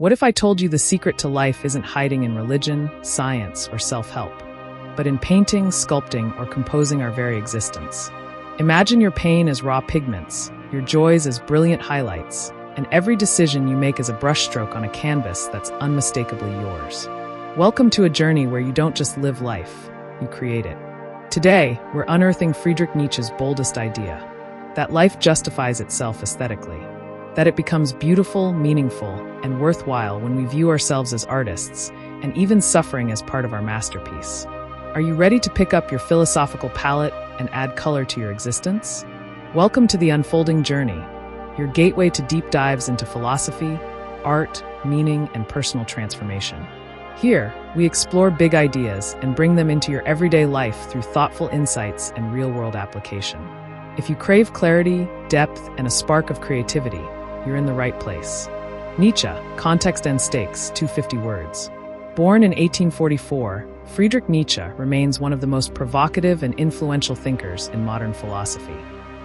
What if I told you the secret to life isn't hiding in religion, science, or self-help, but in painting, sculpting, or composing our very existence? Imagine your pain as raw pigments, your joys as brilliant highlights, and every decision you make as a brushstroke on a canvas that's unmistakably yours. Welcome to a journey where you don't just live life, you create it. Today, we're unearthing Friedrich Nietzsche's boldest idea, that life justifies itself aesthetically, that it becomes beautiful, meaningful, and worthwhile when we view ourselves as artists, and even suffering as part of our masterpiece. Are you ready to pick up your philosophical palette and add color to your existence? Welcome to the unfolding journey, your gateway to deep dives into philosophy, art, meaning, and personal transformation. Here, we explore big ideas and bring them into your everyday life through thoughtful insights and real-world application. If you crave clarity, depth, and a spark of creativity, you're in the right place. Nietzsche, Context and Stakes, 250 words. Born in 1844, Friedrich Nietzsche remains one of the most provocative and influential thinkers in modern philosophy.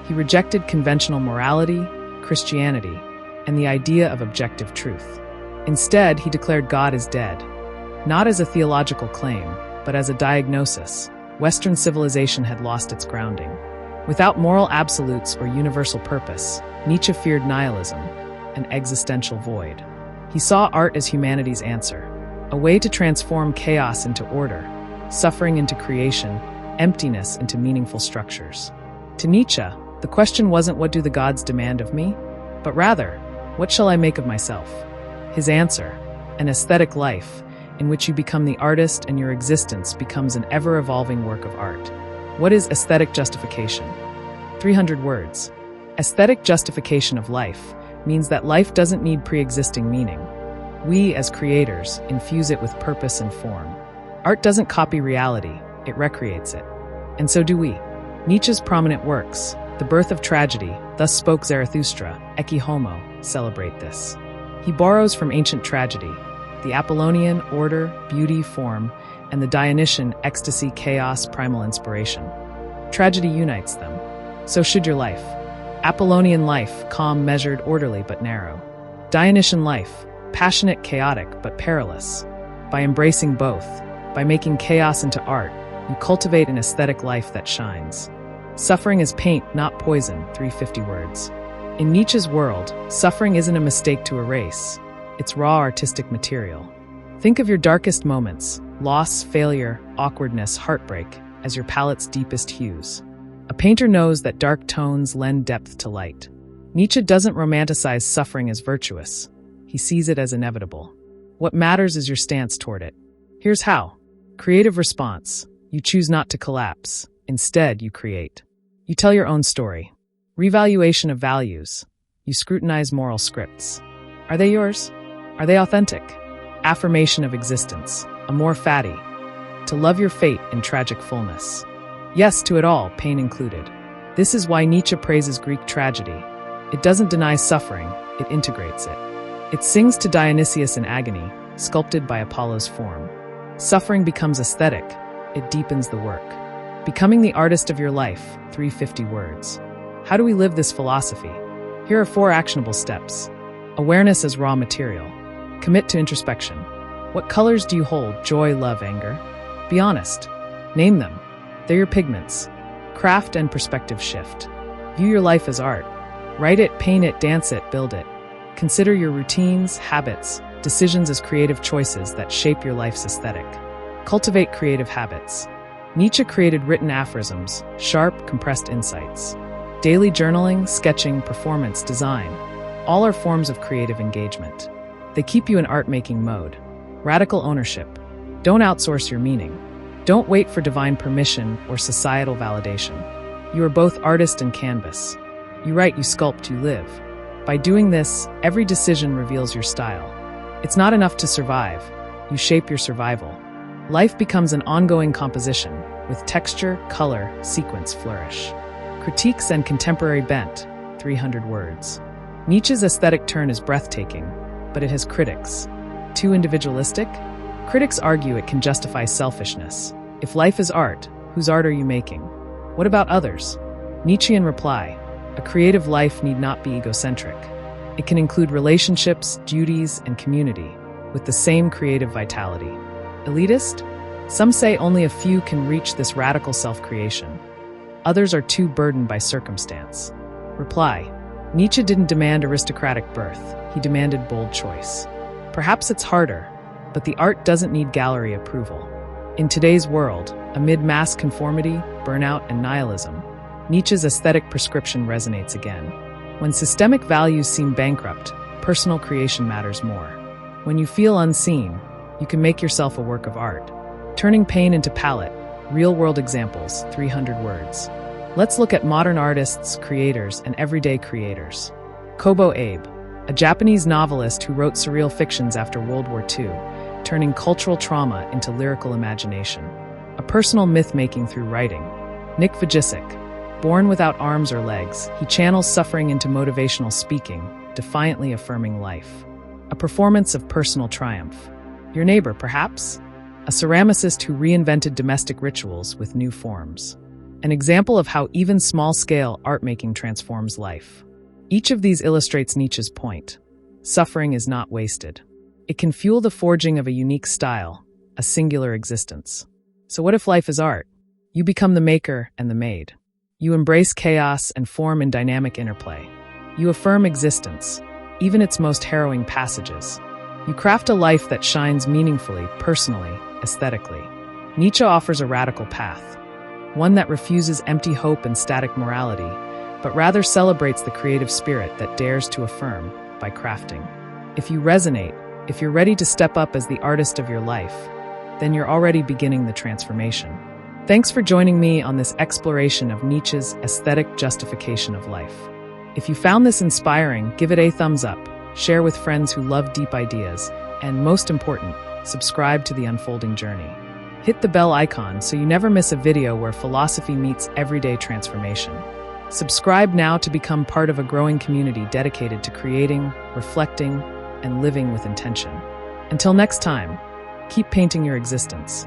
He rejected conventional morality, Christianity, and the idea of objective truth. Instead, he declared God is dead, not as a theological claim, but as a diagnosis. Western civilization had lost its grounding. Without moral absolutes or universal purpose, Nietzsche feared nihilism, an existential void. He saw art as humanity's answer, a way to transform chaos into order, suffering into creation, emptiness into meaningful structures. To Nietzsche, the question wasn't what do the gods demand of me, but rather, what shall I make of myself? His answer, an aesthetic life, in which you become the artist and your existence becomes an ever-evolving work of art. What is aesthetic justification? 300 words. Aesthetic justification of life means that life doesn't need pre-existing meaning. We, as creators, infuse it with purpose and form. Art doesn't copy reality, it recreates it. And so do we. Nietzsche's prominent works, The Birth of Tragedy, Thus Spoke Zarathustra, Ecce Homo, celebrate this. He borrows from ancient tragedy, the Apollonian, order, beauty, form, and the Dionysian, ecstasy, chaos, primal inspiration. Tragedy unites them. So should your life. Apollonian life, calm, measured, orderly, but narrow. Dionysian life, passionate, chaotic, but perilous. By embracing both, by making chaos into art, you cultivate an aesthetic life that shines. Suffering is paint, not poison, 350 words. In Nietzsche's world, suffering isn't a mistake to erase. It's raw artistic material. Think of your darkest moments, loss, failure, awkwardness, heartbreak, as your palette's deepest hues. A painter knows that dark tones lend depth to light. Nietzsche doesn't romanticize suffering as virtuous. He sees it as inevitable. What matters is your stance toward it. Here's how. Creative response. You choose not to collapse. Instead, you create. You tell your own story. Revaluation of values. You scrutinize moral scripts. Are they yours? Are they authentic? Affirmation of existence. Amor fati. To love your fate in tragic fullness. Yes to it all, pain included. This is why Nietzsche praises Greek tragedy. It doesn't deny suffering, it integrates it. It sings to Dionysius in agony, sculpted by Apollo's form. Suffering becomes aesthetic, it deepens the work. Becoming the artist of your life, 350 words. How do we live this philosophy? Here are 4 actionable steps. Awareness as raw material. Commit to introspection. What colors do you hold? Joy, love, anger? Be honest. Name them. They're your pigments. Craft and perspective shift. View your life as art. Write it, paint it, dance it, build it. Consider your routines, habits, decisions as creative choices that shape your life's aesthetic. Cultivate creative habits. Nietzsche created written aphorisms, sharp, compressed insights. Daily journaling, sketching, performance, design. All are forms of creative engagement. They keep you in art-making mode. Radical ownership. Don't outsource your meaning. Don't wait for divine permission or societal validation. You are both artist and canvas. You write, you sculpt, you live. By doing this, every decision reveals your style. It's not enough to survive. You shape your survival. Life becomes an ongoing composition, with texture, color, sequence flourish. Critiques and contemporary bent, 300 words. Nietzsche's aesthetic turn is breathtaking, but it has critics. Too individualistic? Critics argue it can justify selfishness. If life is art, whose art are you making? What about others? Nietzschean reply, a creative life need not be egocentric. It can include relationships, duties, and community, with the same creative vitality. Elitist? Some say only a few can reach this radical self-creation. Others are too burdened by circumstance. Reply: Nietzsche didn't demand aristocratic birth, he demanded bold choice. Perhaps it's harder, but the art doesn't need gallery approval. In today's world, amid mass conformity, burnout, and nihilism, Nietzsche's aesthetic prescription resonates again. When systemic values seem bankrupt, personal creation matters more. When you feel unseen, you can make yourself a work of art. Turning pain into palette, real-world examples, 300 words. Let's look at modern artists, creators, and everyday creators. Kobo Abe, a Japanese novelist who wrote surreal fictions after World War II, turning cultural trauma into lyrical imagination. A personal myth-making through writing. Nick Vujicic, born without arms or legs, he channels suffering into motivational speaking, defiantly affirming life. A performance of personal triumph. Your neighbor, perhaps? A ceramicist who reinvented domestic rituals with new forms. An example of how even small-scale art-making transforms life. Each of these illustrates Nietzsche's point. Suffering is not wasted. It can fuel the forging of a unique style, a singular existence. So what if life is art? You become the maker and the made. You embrace chaos and form in dynamic interplay. You affirm existence, even its most harrowing passages. You craft a life that shines meaningfully, personally, aesthetically. Nietzsche offers a radical path, one that refuses empty hope and static morality, but rather celebrates the creative spirit that dares to affirm by crafting. If you resonate, if you're ready to step up as the artist of your life, then you're already beginning the transformation. Thanks for joining me on this exploration of Nietzsche's aesthetic justification of life. If you found this inspiring, give it a thumbs up, share with friends who love deep ideas, and most important, subscribe to The Unfolding Journey. Hit the bell icon so you never miss a video where philosophy meets everyday transformation. Subscribe now to become part of a growing community dedicated to creating, reflecting, and living with intention. Until next time, keep painting your existence.